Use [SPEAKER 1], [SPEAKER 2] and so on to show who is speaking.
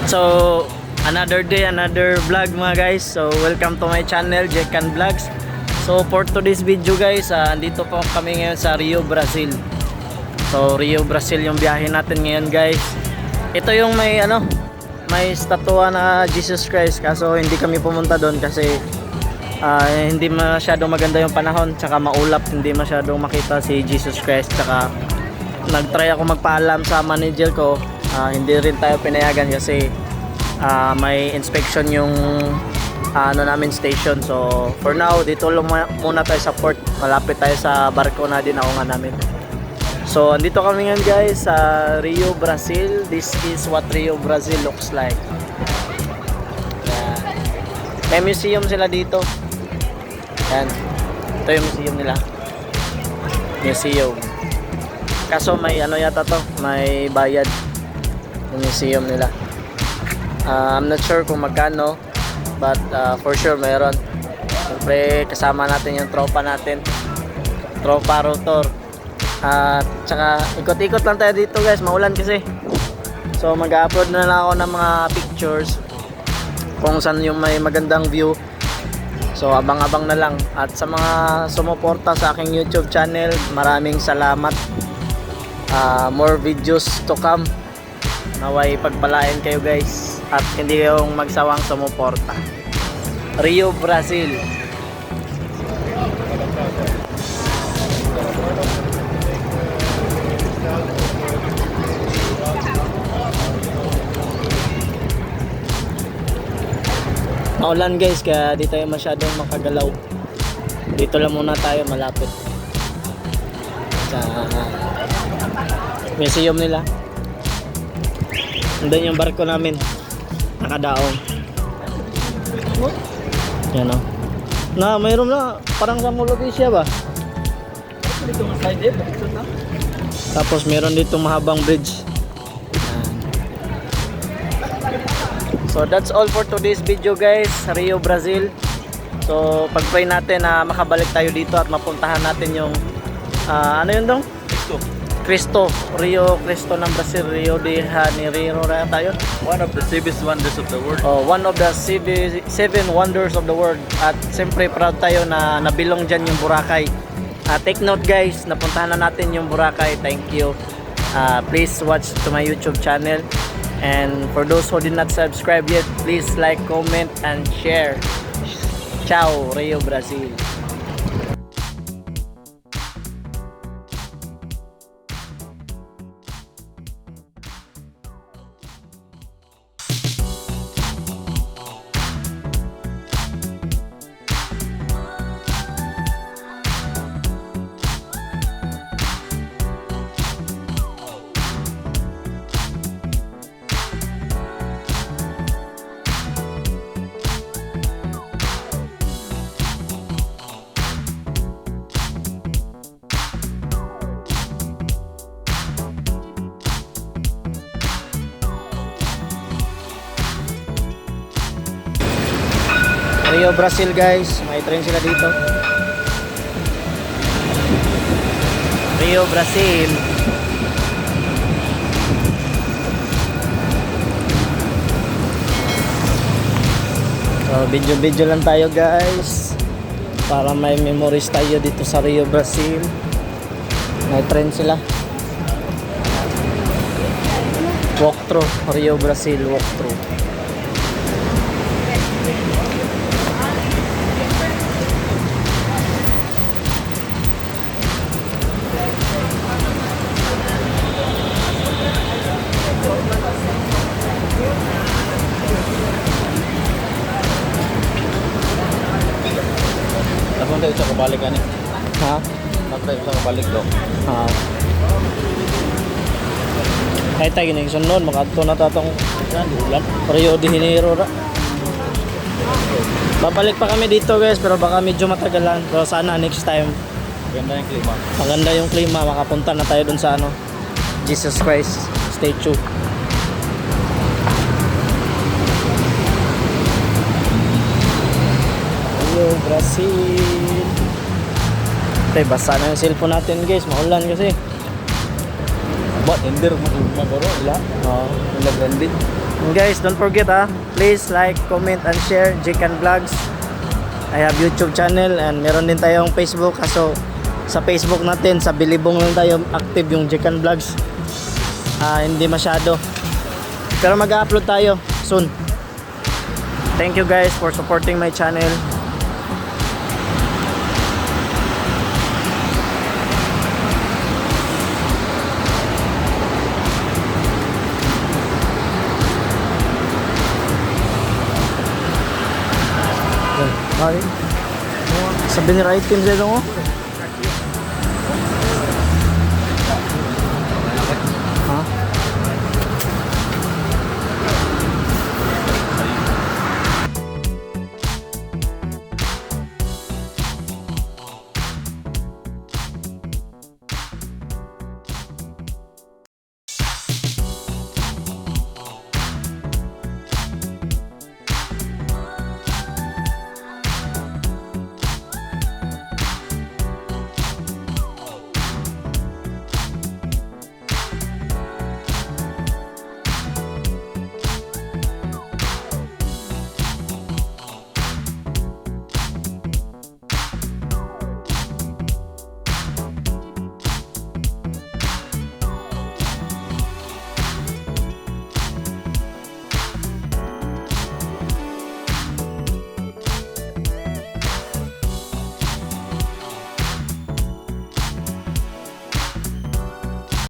[SPEAKER 1] So, another day, another vlog mga guys. So, welcome to my channel, Jekan Vlogs. So, for today's video guys, andito po kami ngayon sa Rio, Brazil. So, Rio, Brazil yung biyahe natin ngayon guys. Ito yung may statua na Jesus Christ. Kaso hindi kami pumunta doon kasi hindi masyadong maganda yung panahon. Tsaka maulap, hindi masyadong makita si Jesus Christ. Tsaka nagtry ako magpaalam sa manager ko. Hindi rin tayo pinayagan kasi may inspection yung namin station. So for now dito lang muna tayo sa port, malapit tayo sa barko na dinaungan namin. So andito kami ngayon guys sa Rio, Brazil. This is what Rio, Brazil looks like. May museum sila dito. Yan, ito yung museum nila, museum. Kaso may yata to, may bayad yung museum nila. I'm not sure kung magkano, but for sure mayroon. Siyempre kasama natin yung tropa natin, tropa rotor. Tsaka ikot-ikot lang tayo dito guys, maulan kasi. So mag-upload na lang ako ng mga pictures kung saan yung may magandang view. So abang-abang na lang. At sa mga sumuporta sa aking YouTube channel, maraming salamat. More videos to come. Naway pagpalain kayo guys at hindi kayong magsawang sumuporta. Rio, Brazil. Maulan guys, kaya di tayo masyadong makagalaw. Dito lang muna tayo malapit sa museum nila. Andun yung barko namin nakadaong. Yan o. Mayroon na parang sa Molodisya ba? Tapos meron dito mahabang bridge. So that's all for today's video guys, Rio, Brazil. So pag-pray natin na makabalik tayo dito at mapuntahan natin yung ano yun dong? Cristo, Rio Cristo ng Brazil, Rio de Janeiro na tayo.
[SPEAKER 2] One of the seven wonders of the world.
[SPEAKER 1] One of the seven wonders of the world. At siyempre proud tayo na nabilong dyan yung Boracay. Take note guys, napuntahan na natin yung Boracay. Thank you. Please watch to my YouTube channel. And for those who did not subscribe yet, please like, comment, and share. Ciao, Rio, Brazil. Rio, Brazil guys, may train sila dito. Rio, Brazil. So video lang tayo guys para may memories tayo dito sa Rio, Brazil. May train sila. Walkthrough, Rio, Brazil walkthrough.
[SPEAKER 2] Napunta sa kabalik ani.
[SPEAKER 1] Ha?
[SPEAKER 2] Napunta sa kabalik do.
[SPEAKER 1] Ay tayo ginag sunod, makadto na tatong ulan. Rio de Janeiro ra. Babalik pa kami dito guys, pero baka medyo matagalan. So sana next time
[SPEAKER 2] Ganda yung klima.
[SPEAKER 1] maganda yung klima, makapunta na tayo dun sa Jesus Christ statue. Rio, Brazil. Tay, basa na yung cellphone natin guys, maulan kasi.
[SPEAKER 2] But ender magoro ila.
[SPEAKER 1] Oh.
[SPEAKER 2] Ila grande.
[SPEAKER 1] And guys, don't forget please like, comment, and share Jikan Vlogs. I have YouTube channel and meron din tayong Facebook. Kaso sa Facebook natin, sa Bilibong lang tayo active yung Jikan Vlogs. Hindi masyado. Pero mag-upload tayo soon. Thank you guys for supporting my channel. Ay, sabi ni right team sa'yo mo?